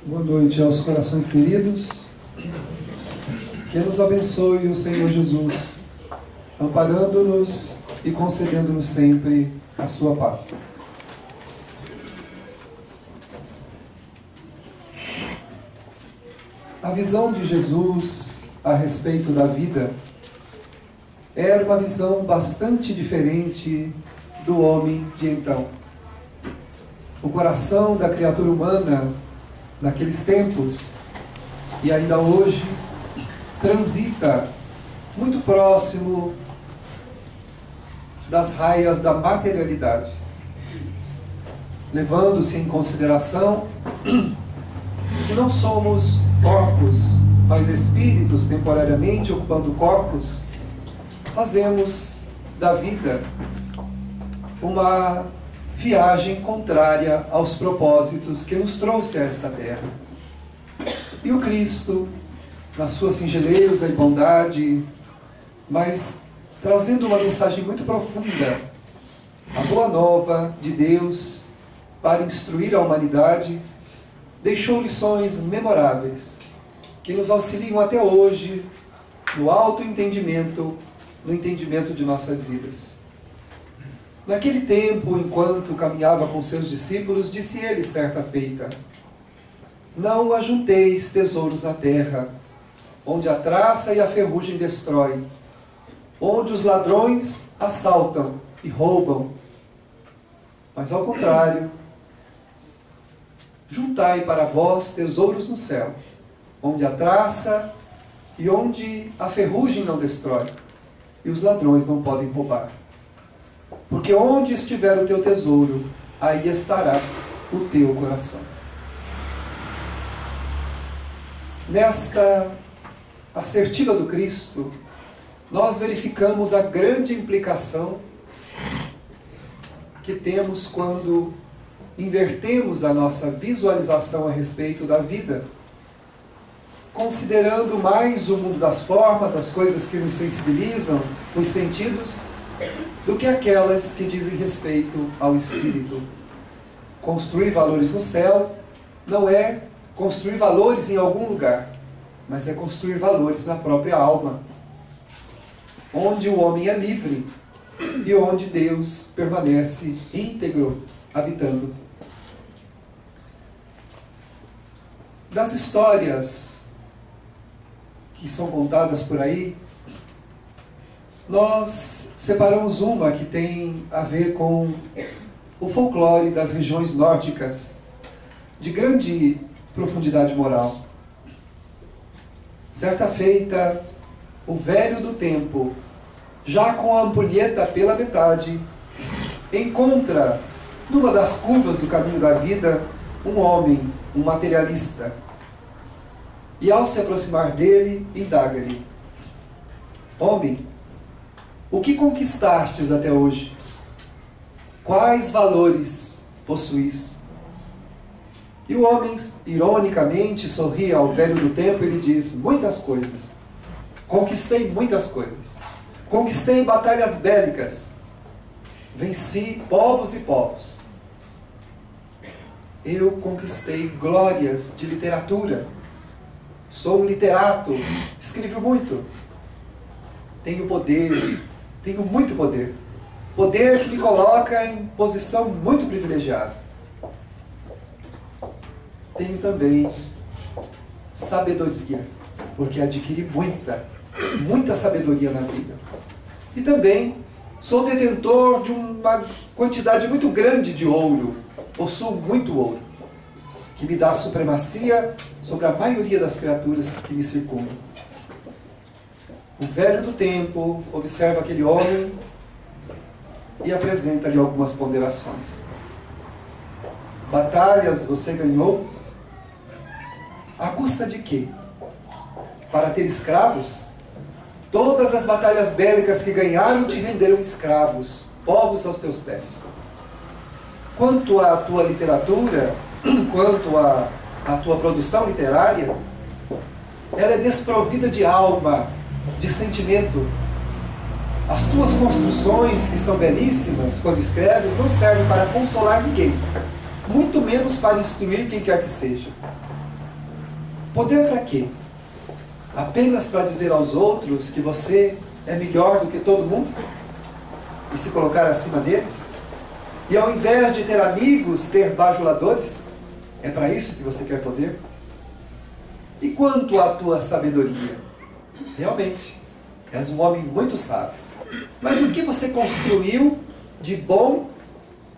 Boa noite aos corações queridos. Que nos abençoe o Senhor Jesus, amparando-nos e concedendo-nos sempre a sua paz. A visão de Jesus a respeito da vida era uma visão bastante diferente do homem de então. O coração da criatura humana, naqueles tempos, e ainda hoje, transita muito próximo das raias da materialidade, levando-se em consideração que não somos corpos, mas espíritos temporariamente ocupando corpos. Fazemos da vida uma viagem contrária aos propósitos que nos trouxe a esta terra. E o Cristo, na sua singeleza e bondade, mas trazendo uma mensagem muito profunda, a boa nova de Deus para instruir a humanidade, deixou lições memoráveis que nos auxiliam até hoje no autoentendimento, no entendimento de nossas vidas. Naquele tempo, enquanto caminhava com seus discípulos, disse ele certa feita: não ajunteis tesouros na terra, onde a traça e a ferrugem destrói, onde os ladrões assaltam e roubam. Mas ao contrário, juntai para vós tesouros no céu, onde a traça e onde a ferrugem não destrói, e os ladrões não podem roubar. Porque onde estiver o teu tesouro, aí estará o teu coração. Nesta assertiva do Cristo, nós verificamos a grande implicação que temos quando invertemos a nossa visualização a respeito da vida, considerando mais o mundo das formas, as coisas que nos sensibilizam, os sentidos, do que aquelas que dizem respeito ao Espírito. Construir valores no céu não é construir valores em algum lugar, mas é construir valores na própria alma, onde o homem é livre e onde Deus permanece íntegro, habitando. Das histórias que são contadas por aí, nós separamos uma que tem a ver com o folclore das regiões nórdicas, de grande profundidade moral. Certa feita, o velho do tempo, já com a ampulheta pela metade, encontra, numa das curvas do caminho da vida, um homem, um materialista. E ao se aproximar dele, indaga-lhe: homem, o que conquistastes até hoje? Quais valores possuis? E o homem, ironicamente, sorri ao velho do tempo e lhe diz: muitas coisas. Conquistei muitas coisas. Conquistei batalhas bélicas. Venci povos e povos. Eu conquistei glórias de literatura. Sou um literato. Escrevo muito. Tenho poder. Tenho muito poder. Poder que me coloca em posição muito privilegiada. Tenho também sabedoria, porque adquiri muita sabedoria na vida. E também sou detentor de uma quantidade muito grande de ouro. Possuo muito ouro, que me dá supremacia sobre a maioria das criaturas que me circundam. O velho do tempo observa aquele homem e apresenta-lhe algumas ponderações. Batalhas você ganhou? À custa de quê? Para ter escravos? Todas as batalhas bélicas que ganharam te renderam escravos, povos aos teus pés. Quanto à tua literatura, quanto à tua produção literária, ela é desprovida de alma, de sentimento. As tuas construções, que são belíssimas, quando escreves, não servem para consolar ninguém, muito menos para instruir quem quer que seja. Poder para quê? Apenas para dizer aos outros que você é melhor do que todo mundo? E se colocar acima deles? E ao invés de ter amigos, ter bajuladores? É para isso que você quer poder? E quanto à tua sabedoria? Realmente, és um homem muito sábio. Mas o que você construiu de bom,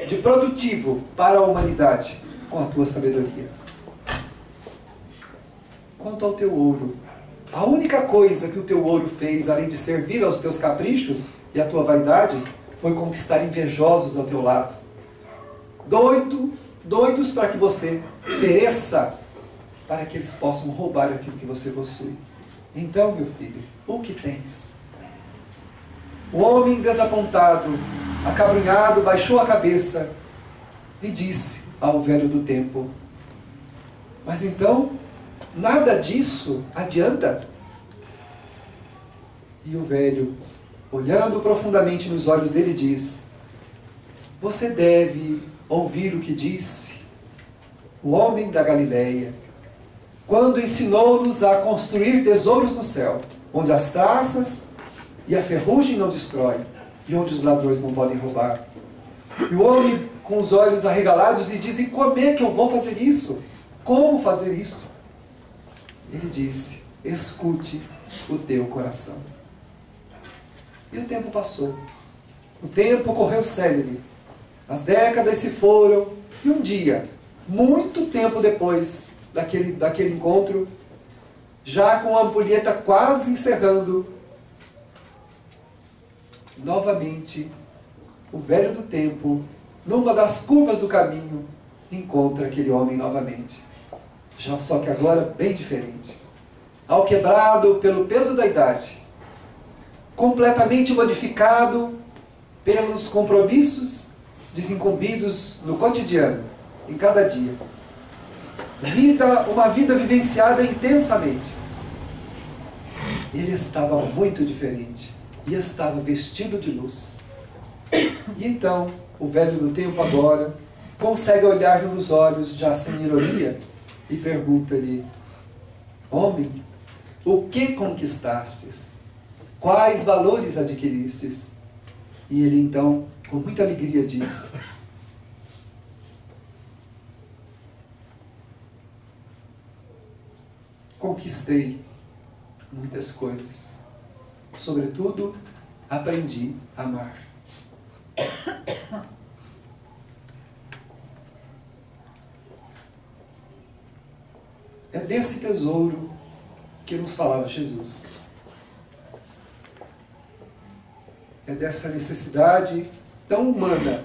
de produtivo para a humanidade com a tua sabedoria? Quanto ao teu ouro, a única coisa que o teu ouro fez, além de servir aos teus caprichos e à tua vaidade, foi conquistar invejosos ao teu lado. Doidos para que você pereça, para que eles possam roubar aquilo que você possui. Então, meu filho, o que tens? O homem desapontado, acabrunhado, baixou a cabeça e disse ao velho do tempo: mas então, nada disso adianta? E o velho, olhando profundamente nos olhos dele, diz: você deve ouvir o que disse o homem da Galileia, quando ensinou-nos a construir tesouros no céu, onde as traças e a ferrugem não destrói, e onde os ladrões não podem roubar. E o homem, com os olhos arregalados, lhe diz: e como é que eu vou fazer isso? Como fazer isso? Ele disse: escute o teu coração. E o tempo passou. O tempo correu célere. As décadas se foram. E um dia, muito tempo depois daquele encontro, já com a ampulheta quase encerrando, novamente, o velho do tempo, numa das curvas do caminho, encontra aquele homem novamente. Já só que agora bem diferente. Alquebrado pelo peso da idade, completamente modificado pelos compromissos desincumbidos no cotidiano, em cada dia. Uma vida vivenciada intensamente. Ele estava muito diferente e estava vestido de luz. E então, o velho do tempo agora consegue olhar-lhe nos olhos, já sem ironia, e pergunta-lhe: homem, o que conquistastes? Quais valores adquiristes? E ele então, com muita alegria, diz: conquistei muitas coisas. Sobretudo, aprendi a amar. É desse tesouro que nos falava Jesus. É dessa necessidade tão humana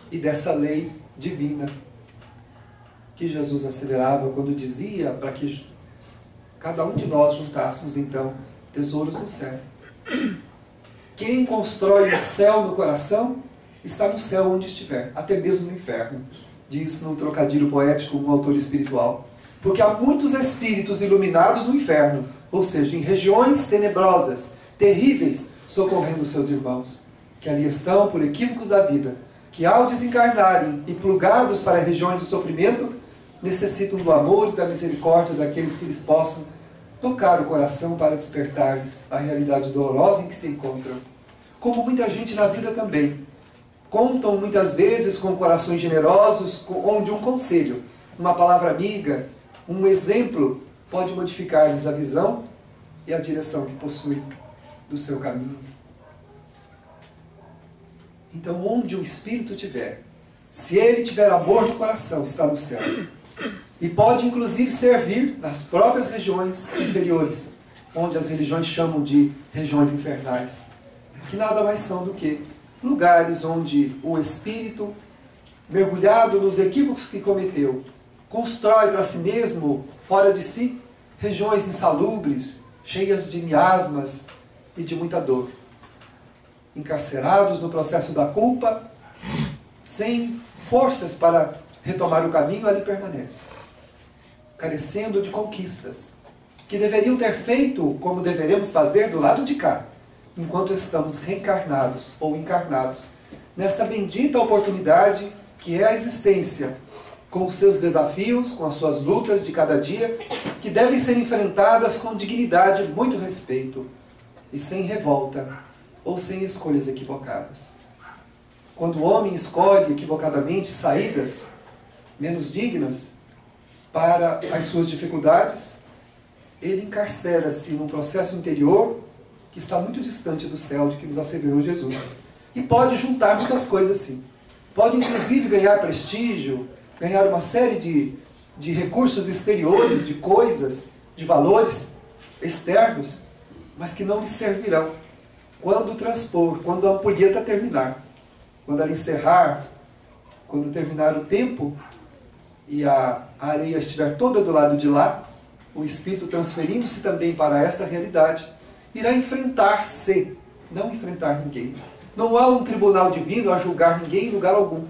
e dessa lei divina que Jesus acelerava quando dizia para que cada um de nós juntássemos, então, tesouros no céu. Quem constrói o céu no coração, está no céu onde estiver, até mesmo no inferno. Diz num trocadilho poético um autor espiritual. Porque há muitos espíritos iluminados no inferno, ou seja, em regiões tenebrosas, terríveis, socorrendo seus irmãos, que ali estão por equívocos da vida, que ao desencarnarem e plugados para regiões de sofrimento, necessitam do amor e da misericórdia daqueles que lhes possam tocar o coração para despertar-lhes a realidade dolorosa em que se encontram. Como muita gente na vida também. Contam muitas vezes com corações generosos, onde um conselho, uma palavra amiga, um exemplo pode modificar-lhes a visão e a direção que possui do seu caminho. Então, onde o Espírito estiver, se ele tiver amor no coração, está no céu. E pode, inclusive, servir nas próprias regiões inferiores, onde as religiões chamam de regiões infernais, que nada mais são do que lugares onde o Espírito, mergulhado nos equívocos que cometeu, constrói para si mesmo, fora de si, regiões insalubres, cheias de miasmas e de muita dor. Encarcerados no processo da culpa, sem forças para retomar o caminho, ali permanece, carecendo de conquistas, que deveriam ter feito como deveremos fazer do lado de cá, enquanto estamos reencarnados ou encarnados, nesta bendita oportunidade que é a existência, com os seus desafios, com as suas lutas de cada dia, que devem ser enfrentadas com dignidade, muito respeito, e sem revolta ou sem escolhas equivocadas. Quando o homem escolhe equivocadamente saídas menos dignas para as suas dificuldades, ele encarcera-se num processo interior que está muito distante do céu de que nos asseverou Jesus. E pode juntar muitas coisas assim. Pode inclusive ganhar prestígio, ganhar uma série de recursos exteriores, de coisas, de valores externos, mas que não lhe servirão quando transpor, quando a ampulheta terminar, quando ela encerrar, quando terminar o tempo e a areia estiver toda do lado de lá, o Espírito transferindo-se também para esta realidade, irá enfrentar-se, não enfrentar ninguém. Não há um tribunal divino a julgar ninguém em lugar algum,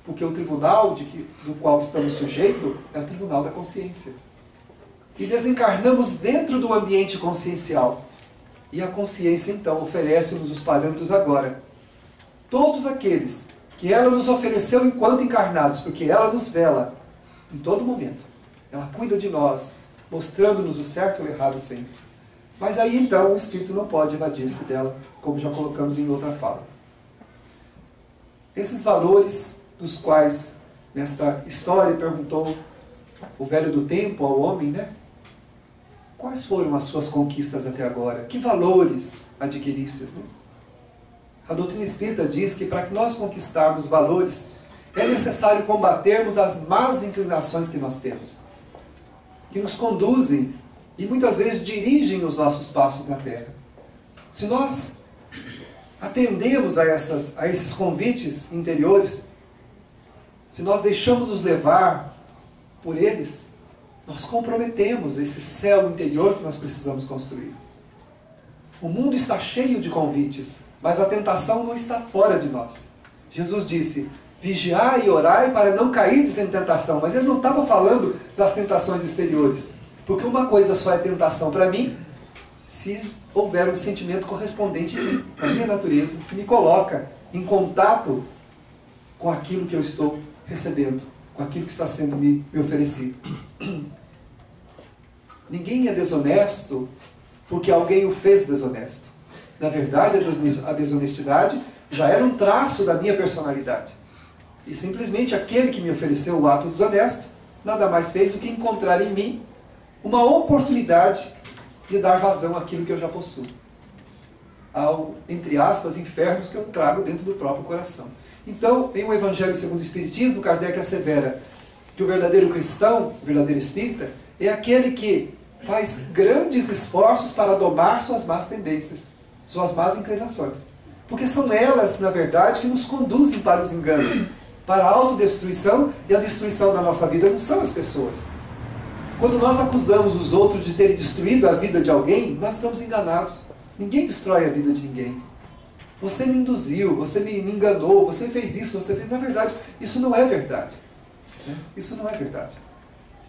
porque o tribunal do qual estamos sujeitos é o tribunal da consciência. E desencarnamos dentro do ambiente consciencial. E a consciência, então, oferece-nos os parâmetros agora. Todos aqueles que ela nos ofereceu enquanto encarnados, porque ela nos vela em todo momento. Ela cuida de nós, mostrando-nos o certo e o errado sempre. Mas aí, então, o Espírito não pode evadir-se dela, como já colocamos em outra fala. Esses valores dos quais, nesta história, perguntou o velho do tempo ao homem, né? Quais foram as suas conquistas até agora? Que valores adquiristes, né? A doutrina espírita diz que para que nós conquistarmos valores, é necessário combatermos as más inclinações que nós temos, que nos conduzem e muitas vezes dirigem os nossos passos na Terra. Se nós atendemos a esses convites interiores, se nós deixamos nos levar por eles, nós comprometemos esse céu interior que nós precisamos construir. O mundo está cheio de convites, mas a tentação não está fora de nós. Jesus disse, vigiai e orai para não cairdes em tentação. Mas ele não estava falando das tentações exteriores. Porque uma coisa só é tentação para mim, se houver um sentimento correspondente em mim, na minha natureza, que me coloca em contato com aquilo que eu estou recebendo, com aquilo que está sendo me oferecido. Ninguém é desonesto porque alguém o fez desonesto. Na verdade, a desonestidade já era um traço da minha personalidade. E simplesmente aquele que me ofereceu o ato desonesto nada mais fez do que encontrar em mim uma oportunidade de dar vazão àquilo que eu já possuo. Ao, entre aspas, infernos que eu trago dentro do próprio coração. Então, em O Evangelho segundo o Espiritismo, Kardec assevera que o verdadeiro cristão, o verdadeiro espírita, é aquele que faz grandes esforços para domar suas más tendências, suas más inclinações. Porque são elas, na verdade, que nos conduzem para os enganos, para a autodestruição e a destruição da nossa vida. Não são as pessoas. Quando nós acusamos os outros de terem destruído a vida de alguém, nós estamos enganados. Ninguém destrói a vida de ninguém. Você me induziu, você me enganou, você fez isso, você fez... Na verdade, isso não é verdade. Isso não é verdade.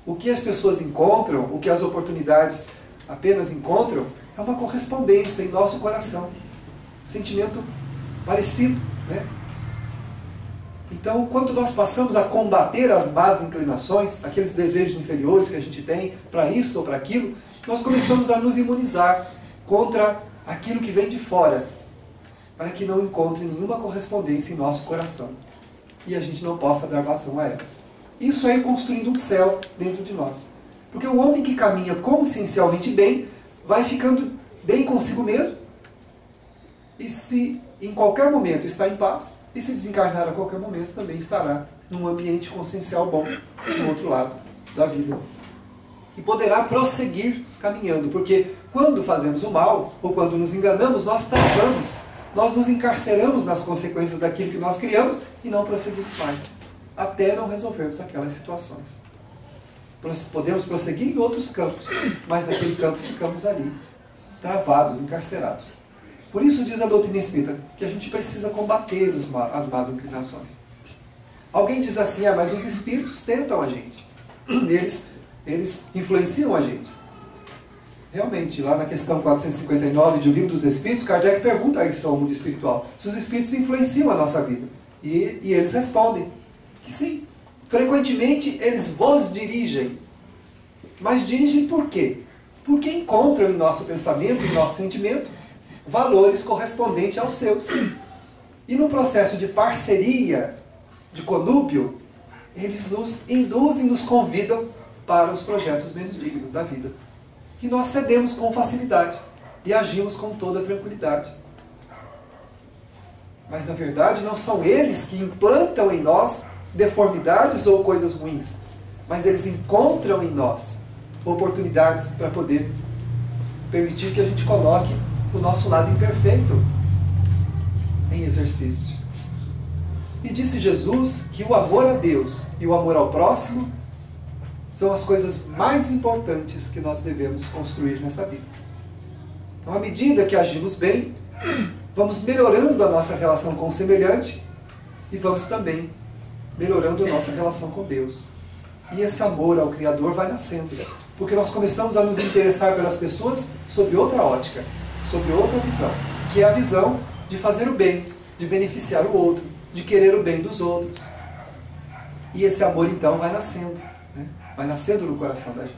O que as pessoas encontram, o que as oportunidades apenas encontram, é uma correspondência em nosso coração. Sentimento parecido, né? Então, quando nós passamos a combater as más inclinações, aqueles desejos inferiores que a gente tem para isto ou para aquilo, nós começamos a nos imunizar contra aquilo que vem de fora, para que não encontre nenhuma correspondência em nosso coração e a gente não possa dar vazão a elas. Isso é ir construindo um céu dentro de nós. Porque o homem que caminha consciencialmente bem, vai ficando bem consigo mesmo, e se em qualquer momento está em paz, e se desencarnar a qualquer momento também estará num ambiente consciencial bom, do outro lado da vida. E poderá prosseguir caminhando, porque quando fazemos o mal, ou quando nos enganamos, nós travamos, nós nos encarceramos nas consequências daquilo que nós criamos e não prosseguimos mais, até não resolvermos aquelas situações. Podemos prosseguir em outros campos, mas naquele campo ficamos ali, travados, encarcerados. Por isso diz a doutrina espírita que a gente precisa combater as más inclinações. Alguém diz assim, mas os espíritos tentam a gente. Eles influenciam a gente. Realmente, lá na questão 459 de O Livro dos Espíritos, Kardec pergunta a isso ao mundo espiritual, se os espíritos influenciam a nossa vida. E eles respondem que sim, Frequentemente eles vos dirigem. Mas dirigem por quê? Porque encontram em nosso pensamento, em nosso sentimento, valores correspondentes aos seus. E no processo de parceria, de conúbio, eles nos induzem, nos convidam para os projetos menos dignos da vida. E nós cedemos com facilidade e agimos com toda tranquilidade. Mas na verdade não são eles que implantam em nós deformidades ou coisas ruins, mas eles encontram em nós oportunidades para poder permitir que a gente coloque o nosso lado imperfeito em exercício. E disse Jesus que o amor a Deus e o amor ao próximo são as coisas mais importantes que nós devemos construir nessa vida. Então, à medida que agimos bem, vamos melhorando a nossa relação com o semelhante e vamos também melhorando a nossa relação com Deus. E esse amor ao Criador vai nascendo, porque nós começamos a nos interessar pelas pessoas sob outra ótica, sob outra visão, que é a visão de fazer o bem, de beneficiar o outro, de querer o bem dos outros. E esse amor então vai nascendo, né? Vai nascendo no coração da gente.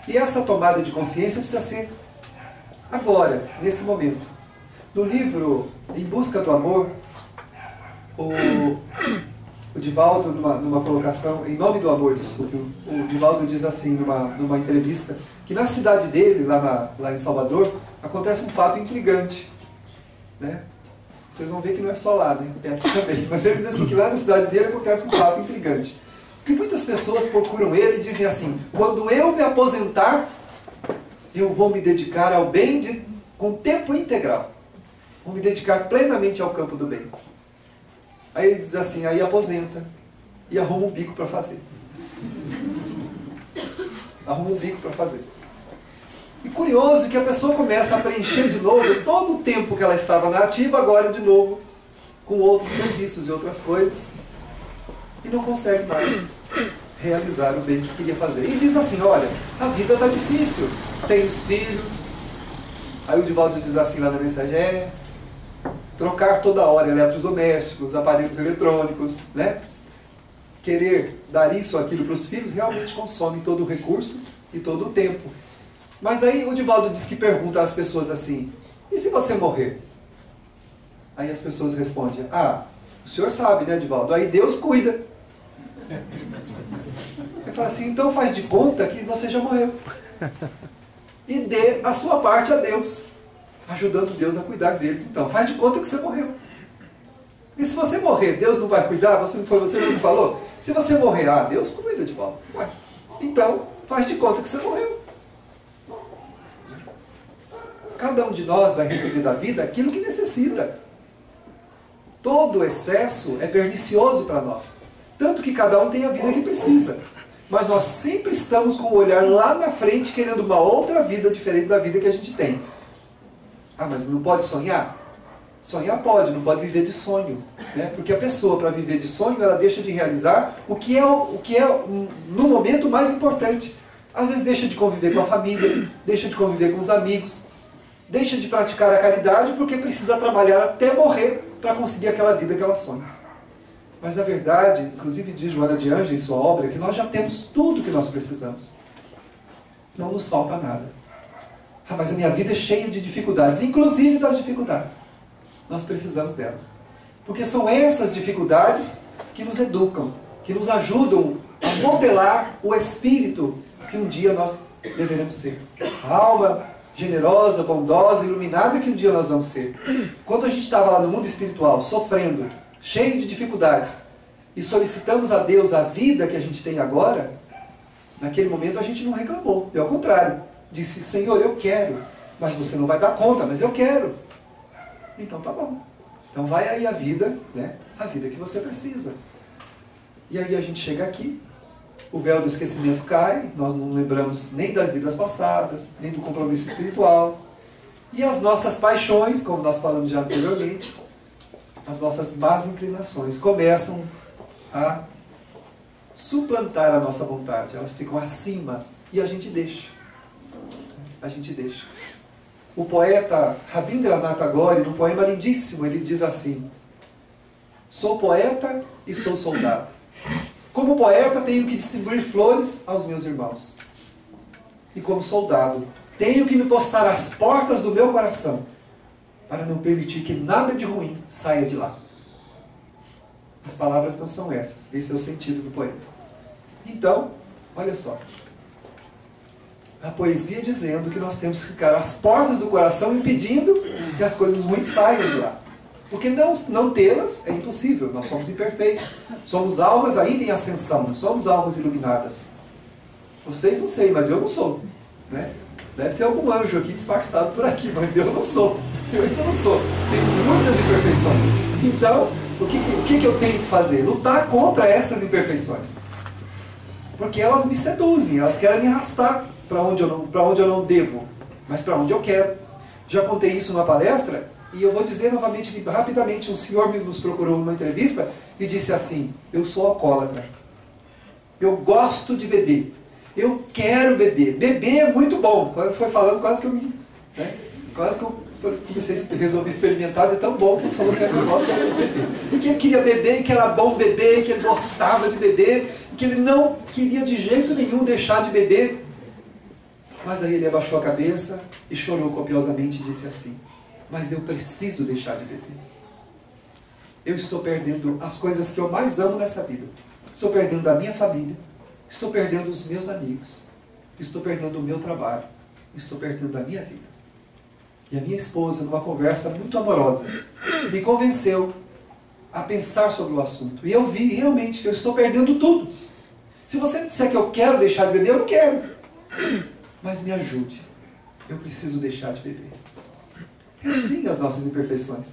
E essa tomada de consciência precisa ser agora, nesse momento. No livro Em Busca do Amor, o Divaldo, numa colocação, Em Nome do Amor, desculpe, o Divaldo diz assim, numa entrevista, que na cidade dele, lá em Salvador, acontece um fato intrigante, né? Vocês vão ver que não é só lá, né? É aqui também. Mas ele diz assim, que lá na cidade dele acontece um fato intrigante. Que muitas pessoas procuram ele e dizem assim, quando eu me aposentar, eu vou me dedicar ao bem com tempo integral. Vou me dedicar plenamente ao campo do bem. Aí ele diz assim, aí aposenta e arruma um bico para fazer. Arruma um bico para fazer. E curioso que a pessoa começa a preencher de novo todo o tempo que ela estava na ativa, agora de novo, com outros serviços e outras coisas, e não consegue mais realizar o bem que queria fazer. E diz assim, olha, a vida está difícil, tem os filhos. Aí o Divaldo diz assim lá na mensagem, trocar toda hora eletrodomésticos, aparelhos eletrônicos, né? Querer dar isso ou aquilo para os filhos realmente consome todo o recurso e todo o tempo. Mas aí o Divaldo diz que pergunta às pessoas assim, e se você morrer? Aí as pessoas respondem, o senhor sabe, né, Divaldo? Aí Deus cuida. Ele fala assim, então faz de conta que você já morreu. E dê a sua parte a Deus, ajudando Deus a cuidar deles. Então, faz de conta que você morreu. E se você morrer, Deus não vai cuidar? Você não falou? Se você morrer, Deus cuida, Divaldo. Ué, então, faz de conta que você morreu. Cada um de nós vai receber da vida aquilo que necessita. Todo excesso é pernicioso para nós. Tanto que cada um tem a vida que precisa. Mas nós sempre estamos com o olhar lá na frente, querendo uma outra vida diferente da vida que a gente tem. Mas não pode sonhar? Sonhar pode, não pode viver de sonho. Né? Porque a pessoa, para viver de sonho, ela deixa de realizar o que é no momento mais importante. Às vezes deixa de conviver com a família, deixa de conviver com os amigos, deixa de praticar a caridade porque precisa trabalhar até morrer para conseguir aquela vida que ela sonha. Mas na verdade, inclusive diz Joana de Ângeles em sua obra, que nós já temos tudo que nós precisamos. Não nos falta nada. Mas a minha vida é cheia de dificuldades, inclusive das dificuldades. Nós precisamos delas. Porque são essas dificuldades que nos educam, que nos ajudam a modelar o espírito que um dia nós deveremos ser. A alma generosa, bondosa, iluminada que um dia nós vamos ser. Quando a gente estava lá no mundo espiritual, sofrendo, cheio de dificuldades, e solicitamos a Deus a vida que a gente tem agora, naquele momento a gente não reclamou. Pelo contrário, disse, Senhor, eu quero, mas você não vai dar conta, mas eu quero. Então tá bom. Então vai aí a vida, né? A vida que você precisa. E aí a gente chega aqui, o véu do esquecimento cai, nós não lembramos nem das vidas passadas, nem do compromisso espiritual. E as nossas paixões, como nós falamos já anteriormente, as nossas más inclinações começam a suplantar a nossa vontade. Elas ficam acima e a gente deixa. A gente deixa. O poeta Rabindranath Tagore, num poema lindíssimo, ele diz assim: sou poeta e sou soldado. Como poeta, tenho que distribuir flores aos meus irmãos. E como soldado, tenho que me postar às portas do meu coração, para não permitir que nada de ruim saia de lá. As palavras não são essas. Esse é o sentido do poema. Então, olha só. A poesia dizendo que nós temos que ficar às portas do coração impedindo que as coisas ruins saiam de lá. Porque não tê-las é impossível. Nós somos imperfeitos. Somos almas ainda em ascensão. Não somos almas iluminadas. Vocês não sei, mas eu não sou. Né? Deve ter algum anjo aqui disfarçado por aqui, mas eu não sou. Eu ainda não sou. Tenho muitas imperfeições. Então, o que eu tenho que fazer? Lutar contra essas imperfeições. Porque elas me seduzem, elas querem me arrastar para onde eu não devo, mas para onde eu quero. Já contei isso numa palestra, e eu vou dizer novamente que, rapidamente, um senhor nos procurou numa entrevista e disse assim: eu sou alcoólatra. Eu gosto de beber. Eu quero beber. Beber é muito bom. Quando foi falando, quase que eu me... Né? Quase que eu resolvi experimentar, é tão bom que ele falou que era negócio de beber. E que ele queria beber, e que era bom beber, e que ele gostava de beber, e que ele não queria de jeito nenhum deixar de beber. Mas aí ele abaixou a cabeça e chorou copiosamente e disse assim: mas eu preciso deixar de beber. Eu estou perdendo as coisas que eu mais amo nessa vida. Estou perdendo a minha família, estou perdendo os meus amigos, estou perdendo o meu trabalho, estou perdendo a minha vida. E a minha esposa, numa conversa muito amorosa, me convenceu a pensar sobre o assunto. E eu vi realmente que eu estou perdendo tudo. Se você me disser que eu quero deixar de beber, eu não quero. Mas me ajude. Eu preciso deixar de beber. É assim as nossas imperfeições.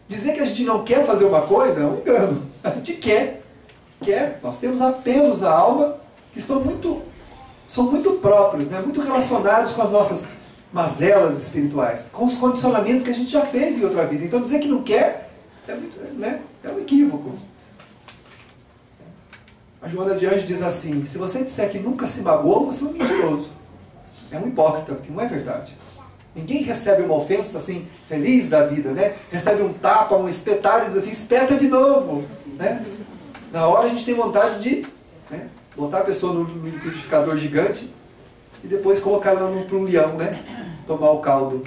Dizer que a gente não quer fazer uma coisa é um engano. A gente quer. Nós temos apelos na alma que são muito próprios, né? Muito relacionados com as nossas mazelas espirituais, com os condicionamentos que a gente já fez em outra vida. Então dizer que não quer é um equívoco. A Joana de Anjos diz assim: se você disser que nunca se magoou, você é um mentiroso. É um hipócrita, porque não é verdade. Ninguém recebe uma ofensa assim, feliz da vida, né? Recebe um tapa, um espetário e diz assim: espeta de novo. Né? Na hora a gente tem vontade de botar a pessoa no liquidificador gigante e depois colocar ela para um leão, né? Tomar o caldo.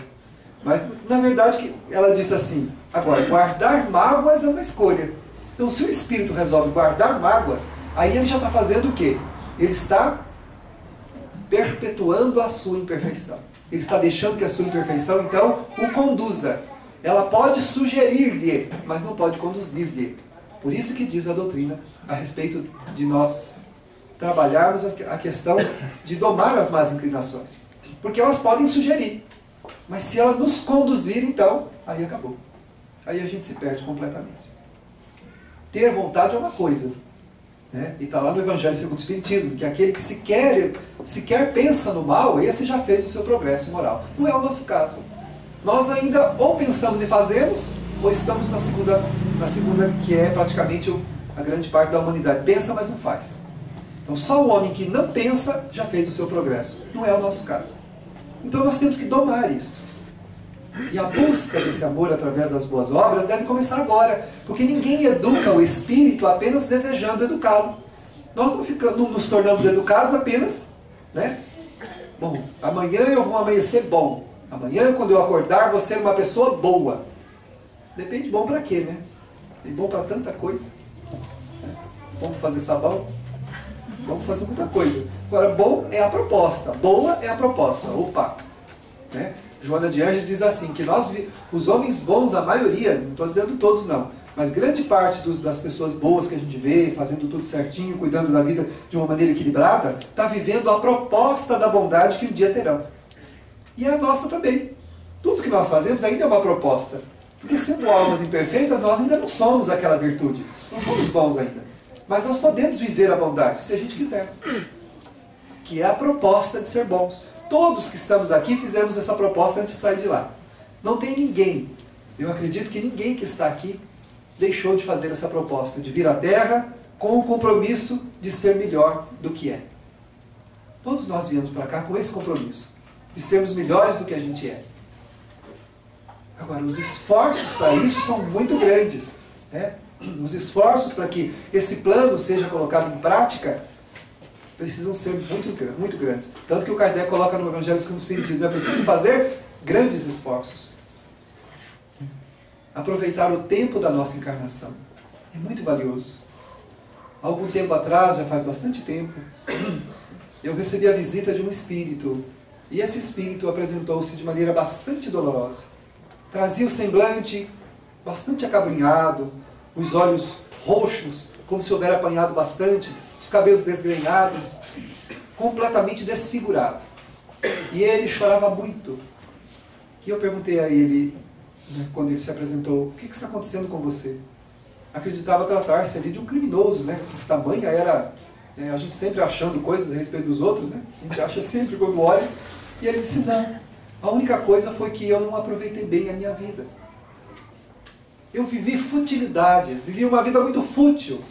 Mas, na verdade, ela disse assim: agora, guardar mágoas é uma escolha. Então, se o espírito resolve guardar mágoas, aí ele já está fazendo o quê? Ele está perpetuando a sua imperfeição. Ele está deixando que a sua imperfeição, então, o conduza. Ela pode sugerir-lhe, mas não pode conduzir-lhe. Por isso que diz a doutrina a respeito de nós trabalharmos a questão de domar as más inclinações. Porque elas podem sugerir. Mas se ela nos conduzir, então, aí acabou. Aí a gente se perde completamente. Ter vontade é uma coisa. Né? E está lá no Evangelho segundo o Espiritismo, que aquele que sequer pensa no mal, esse já fez o seu progresso moral. Não é o nosso caso. Nós ainda ou pensamos e fazemos, ou estamos na segunda que é praticamente a grande parte da humanidade. Pensa, mas não faz. Então só o homem que não pensa já fez o seu progresso. Não é o nosso caso. Então nós temos que domar isso. E a busca desse amor através das boas obras deve começar agora. Porque ninguém educa o espírito apenas desejando educá-lo. Nós não nos tornamos educados apenas, né? Bom, amanhã eu vou amanhecer bom. Amanhã, quando eu acordar, vou ser uma pessoa boa. Depende, bom para quê, né? É bom para tanta coisa. Bom para fazer sabão. Bom para fazer muita coisa. Agora, bom é a proposta. Boa é a proposta. Opa! Né? Joana de Anjos diz assim, que os homens bons, a maioria, não estou dizendo todos não, mas grande parte das pessoas boas que a gente vê, fazendo tudo certinho, cuidando da vida de uma maneira equilibrada, está vivendo a proposta da bondade que um dia terão. E a nossa também. Tudo que nós fazemos ainda é uma proposta. Porque sendo almas imperfeitas, nós ainda não somos aquela virtude. Não somos bons ainda. Mas nós podemos viver a bondade, se a gente quiser. Que é a proposta de ser bons. Todos que estamos aqui fizemos essa proposta antes de sair de lá. Não tem ninguém, eu acredito que ninguém que está aqui deixou de fazer essa proposta, de vir à Terra com o compromisso de ser melhor do que é. Todos nós viemos para cá com esse compromisso, de sermos melhores do que a gente é. Agora, os esforços para isso são muito grandes. Né? os esforços para que esse plano seja colocado em prática precisam ser muito grandes. Tanto que o Kardec coloca no Evangelho segundo o Espiritismo, é preciso fazer grandes esforços. Aproveitar o tempo da nossa encarnação é muito valioso. Há algum tempo atrás, já faz bastante tempo, eu recebi a visita de um espírito. E esse espírito apresentou-se de maneira bastante dolorosa. Trazia o semblante bastante acabrunhado, os olhos roxos, como se houvera apanhado bastante, os cabelos desgrenhados, completamente desfigurado. E ele chorava muito. E eu perguntei a ele, quando ele se apresentou, o que está acontecendo com você? Acreditava tratar-se ali de um criminoso, né? Tamanha era, a gente sempre achando coisas a respeito dos outros, né? A gente acha sempre quando olha. E ele disse, não, a única coisa foi que eu não aproveitei bem a minha vida. Eu vivi futilidades, vivi uma vida muito fútil.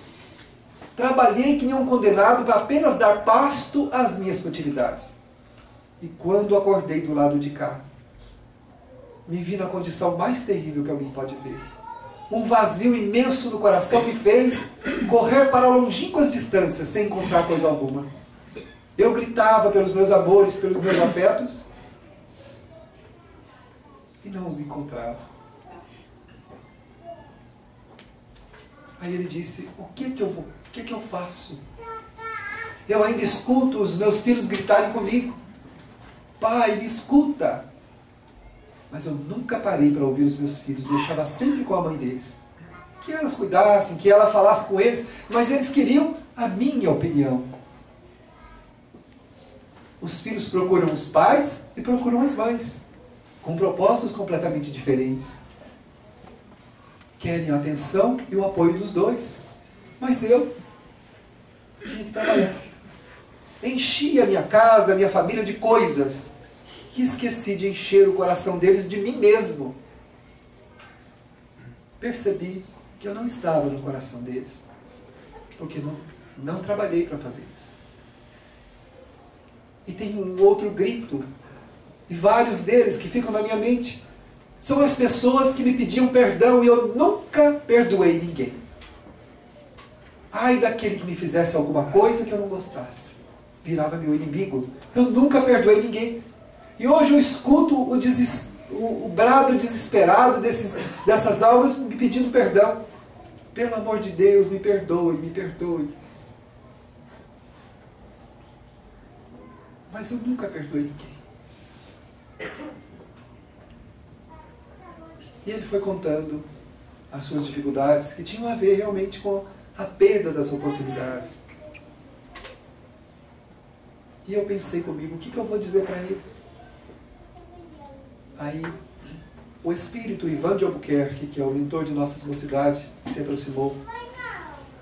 Trabalhei que nem um condenado para apenas dar pasto às minhas futilidades. E quando acordei do lado de cá, me vi na condição mais terrível que alguém pode ver. Um vazio imenso no coração me fez correr para longínquas distâncias sem encontrar coisa alguma. Eu gritava pelos meus amores, pelos meus afetos, e não os encontrava. Aí ele disse, o que eu faço? Eu ainda escuto os meus filhos gritarem comigo. Pai, me escuta. Mas eu nunca parei para ouvir os meus filhos, deixava sempre com a mãe deles. Que elas cuidassem, que ela falasse com eles, mas eles queriam a minha opinião. Os filhos procuram os pais e procuram as mães, com propósitos completamente diferentes. Querem a atenção e o apoio dos dois. Mas eu tinha que trabalhar. Enchi a minha casa, a minha família de coisas, e esqueci de encher o coração deles de mim mesmo. Percebi que eu não estava no coração deles, porque não trabalhei para fazer isso. E tem um outro grito, e vários deles que ficam na minha mente. São as pessoas que me pediam perdão e eu nunca perdoei ninguém. Ai daquele que me fizesse alguma coisa que eu não gostasse. Virava meu inimigo. Eu nunca perdoei ninguém. E hoje eu escuto o brado desesperado dessas almas me pedindo perdão. Pelo amor de Deus, me perdoe, me perdoe. Mas eu nunca perdoei ninguém. E ele foi contando as suas dificuldades, que tinham a ver realmente com a perda das oportunidades. E eu pensei comigo, o que eu vou dizer para ele? Aí, o espírito Ivan de Albuquerque, que é o mentor de nossas mocidades, se aproximou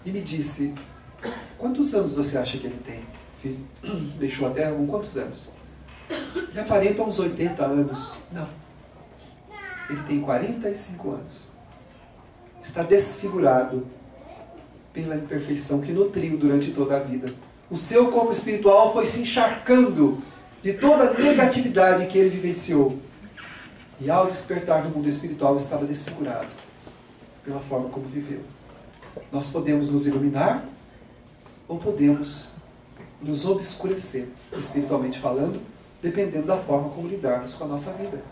e me disse, quantos anos você acha que ele tem? Deixou a Terra com quantos anos? Ele aparenta uns 80 anos. Não. Ele tem 45 anos. Está desfigurado pela imperfeição que nutriu durante toda a vida. O seu corpo espiritual foi se encharcando de toda a negatividade que ele vivenciou. E ao despertar no mundo espiritual estava desfigurado pela forma como viveu. Nós podemos nos iluminar ou podemos nos obscurecer, espiritualmente falando, dependendo da forma como lidarmos com a nossa vida.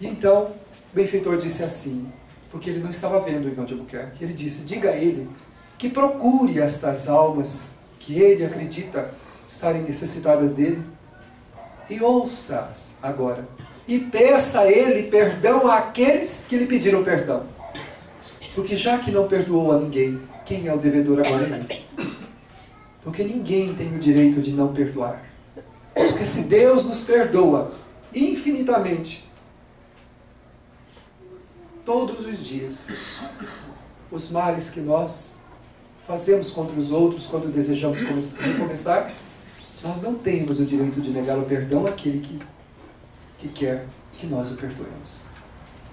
E então, o benfeitor disse assim, porque ele não estava vendo o Ivan de Albuquerque, ele disse, diga a ele que procure estas almas que ele acredita estarem necessitadas dele e ouça-as agora. E peça a ele perdão àqueles que lhe pediram perdão. Porque já que não perdoou a ninguém, quem é o devedor agora é ele. Porque ninguém tem o direito de não perdoar. Porque se Deus nos perdoa infinitamente, todos os dias, os males que nós fazemos contra os outros quando desejamos recomeçar, nós não temos o direito de negar o perdão àquele que quer que nós o perdoemos.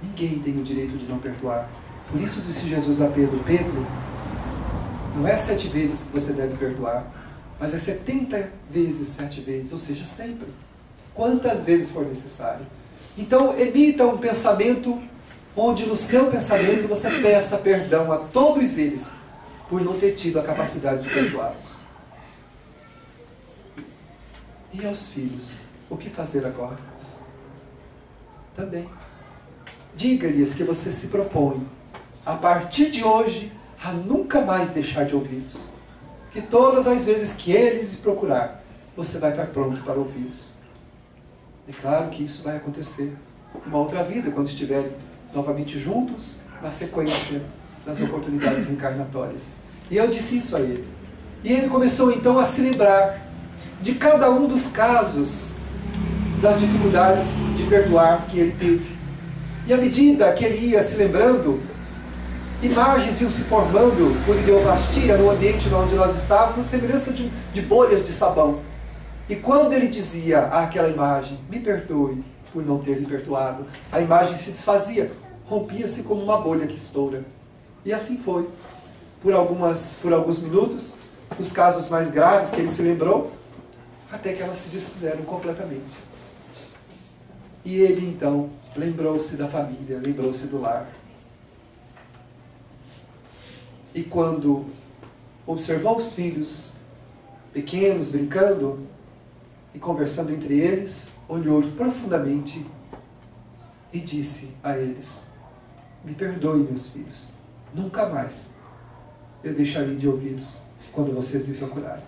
Ninguém tem o direito de não perdoar. Por isso disse Jesus a Pedro, Pedro, não é 7 vezes que você deve perdoar, mas é 70 vezes 7 vezes, ou seja, sempre. Quantas vezes for necessário. Então, emita um pensamento onde no seu pensamento você peça perdão a todos eles por não ter tido a capacidade de perdoá-los. E aos filhos, o que fazer agora? Também. Diga-lhes que você se propõe, a partir de hoje, a nunca mais deixar de ouvi-los. Que todas as vezes que ele lhes procurar, você vai estar pronto para ouvi-los. É claro que isso vai acontecer numa outra vida, quando estiverem novamente juntos, na sequência das oportunidades reencarnatórias. E eu disse isso a ele. E ele começou então a se lembrar de cada um dos casos das dificuldades de perdoar que ele teve. E à medida que ele ia se lembrando, imagens iam se formando por ideoplastia no ambiente onde nós estávamos, semelhança de bolhas de sabão. E quando ele dizia àquela imagem, me perdoe por não ter lhe perdoado, a imagem se desfazia, rompia-se como uma bolha que estoura. E assim foi. Por alguns minutos, os casos mais graves que ele se lembrou, até que elas se desfizeram completamente. E ele então lembrou-se da família, lembrou-se do lar. E quando observou os filhos pequenos brincando e conversando entre eles, olhou profundamente e disse a eles, me perdoe, meus filhos, nunca mais eu deixarei de ouvi-los quando vocês me procurarem.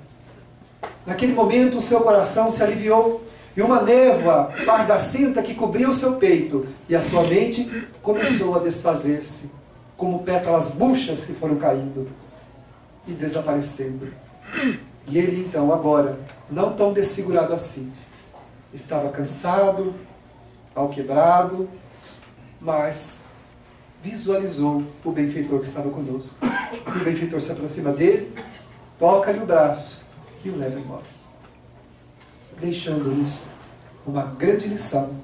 Naquele momento o seu coração se aliviou e uma névoa pardacenta que cobriu o seu peito e a sua mente começou a desfazer-se, como pétalas murchas que foram caindo e desaparecendo. E ele então, agora, não tão desfigurado assim, estava cansado, alquebrado, mas visualizou o benfeitor que estava conosco. E o benfeitor se aproxima dele, toca-lhe o braço e o leva embora, deixando-nos uma grande lição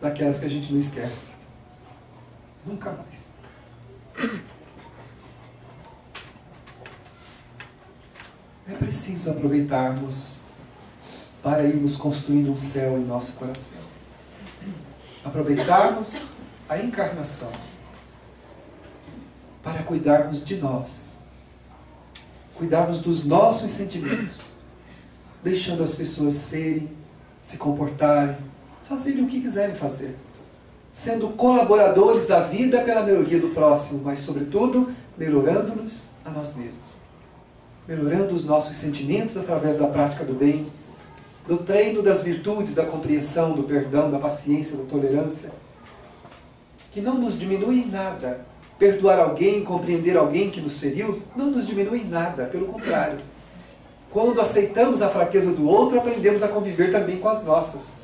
daquelas que a gente não esquece. Nunca mais. É preciso aproveitarmos para irmos construindo um céu em nosso coração. Aproveitarmos a encarnação para cuidarmos de nós, cuidarmos dos nossos sentimentos, deixando as pessoas serem, se comportarem, fazerem o que quiserem fazer, sendo colaboradores da vida pela melhoria do próximo, mas sobretudo melhorando-nos a nós mesmos, melhorando os nossos sentimentos através da prática do bem, do treino das virtudes, da compreensão, do perdão, da paciência, da tolerância, que não nos diminui em nada. Perdoar alguém, compreender alguém que nos feriu, não nos diminui em nada, pelo contrário. Quando aceitamos a fraqueza do outro, aprendemos a conviver também com as nossas.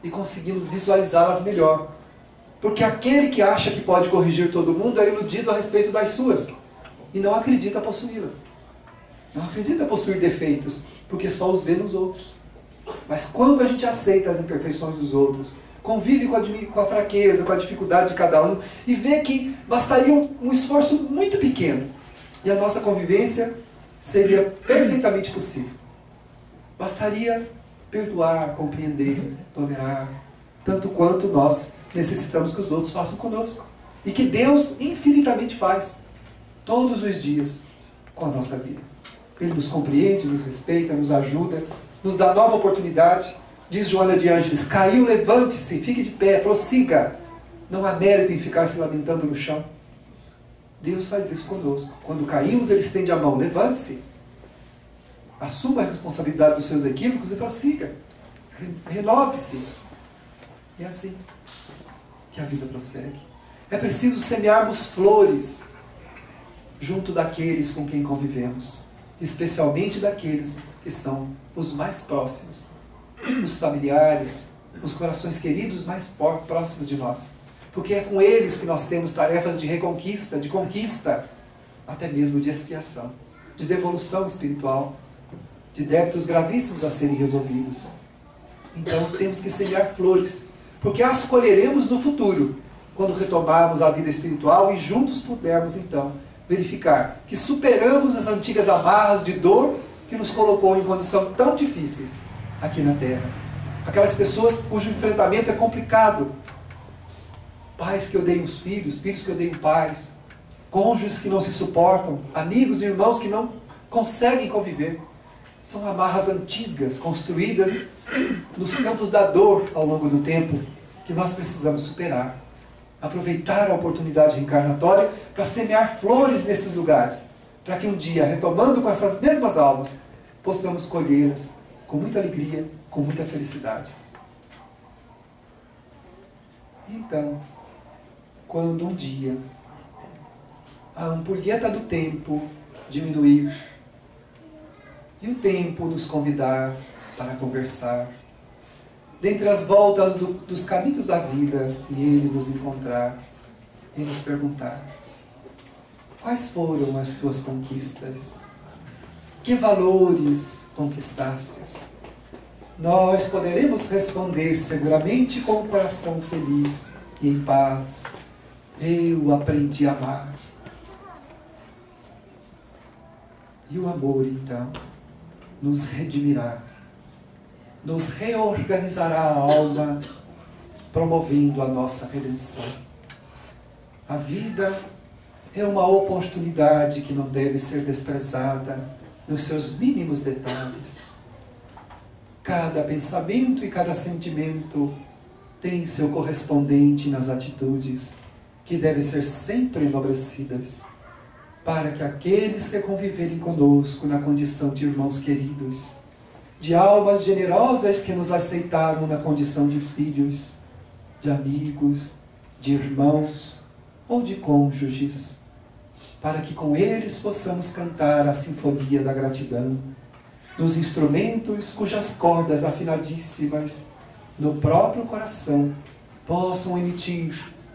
E conseguimos visualizá-las melhor. Porque aquele que acha que pode corrigir todo mundo é iludido a respeito das suas. E não acredita possuí-las. Não acredita possuir defeitos, porque só os vê nos outros. Mas quando a gente aceita as imperfeições dos outros, convive com a fraqueza, com a dificuldade de cada um, e vê que bastaria um esforço muito pequeno, e a nossa convivência seria perfeitamente possível. Bastaria perdoar, compreender, tolerar, tanto quanto nós necessitamos que os outros façam conosco. E que Deus infinitamente faz, todos os dias, com a nossa vida. Ele nos compreende, nos respeita, nos ajuda, nos dá nova oportunidade. Diz Joana de Ângeles, caiu, levante-se, fique de pé, prossiga. Não há mérito em ficar se lamentando no chão. Deus faz isso conosco. Quando caímos, Ele estende a mão, levante-se. Assuma a responsabilidade dos seus equívocos e prossiga. Renove-se. É assim que a vida prossegue. É preciso semearmos flores junto daqueles com quem convivemos, especialmente daqueles que são os mais próximos, os familiares, os corações queridos mais próximos de nós. Porque é com eles que nós temos tarefas de reconquista, de conquista, até mesmo de expiação, de devolução espiritual, de débitos gravíssimos a serem resolvidos. Então temos que semear flores, porque as colheremos no futuro, quando retomarmos a vida espiritual e juntos pudermos então verificar que superamos as antigas amarras de dor que nos colocou em condição tão difíceis aqui na Terra. Aquelas pessoas cujo enfrentamento é complicado, pais que odeiam os filhos, filhos que odeiam pais, cônjuges que não se suportam, amigos e irmãos que não conseguem conviver. São amarras antigas, construídas nos campos da dor ao longo do tempo, que nós precisamos superar. Aproveitar a oportunidade reencarnatória para semear flores nesses lugares, para que um dia, retomando com essas mesmas almas, possamos colhê-las com muita alegria, com muita felicidade. Então, quando um dia a ampulheta do tempo diminuir e o tempo nos convidar para conversar, dentre as voltas dos caminhos da vida, e ele nos encontrar e nos perguntar: quais foram as tuas conquistas? Que valores conquistastes? Nós poderemos responder seguramente com o coração feliz e em paz: eu aprendi a amar. E o amor, então, nos redimirá, nos reorganizará a alma, promovendo a nossa redenção. A vida é uma oportunidade que não deve ser desprezada nos seus mínimos detalhes. Cada pensamento e cada sentimento tem seu correspondente nas atitudes, que devem ser sempre enobrecidas, para que aqueles que conviverem conosco na condição de irmãos queridos, de almas generosas que nos aceitaram na condição de filhos, de amigos, de irmãos ou de cônjuges, para que com eles possamos cantar a sinfonia da gratidão, nos instrumentos cujas cordas afinadíssimas no próprio coração possam emitir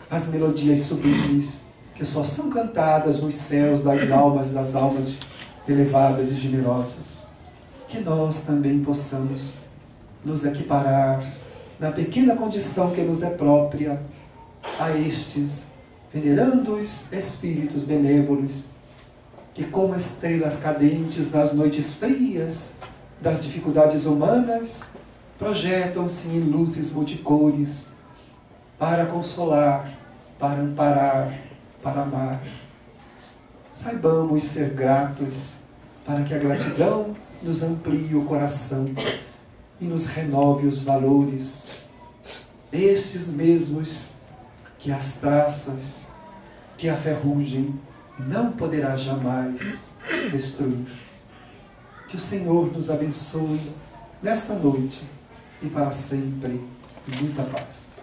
as melodias sublimes que só são cantadas nos céus das almas elevadas e generosas. Que nós também possamos nos equiparar na pequena condição que nos é própria a estes venerandos espíritos benévolos que, como estrelas cadentes nas noites frias das dificuldades humanas, projetam-se em luzes multicores para consolar, para amparar, para amar. Saibamos ser gratos, para que a gratidão nos amplie o coração e nos renove os valores, estes mesmos que as traças, que a ferrugem não poderá jamais destruir. Que o Senhor nos abençoe nesta noite e para sempre. Muita paz.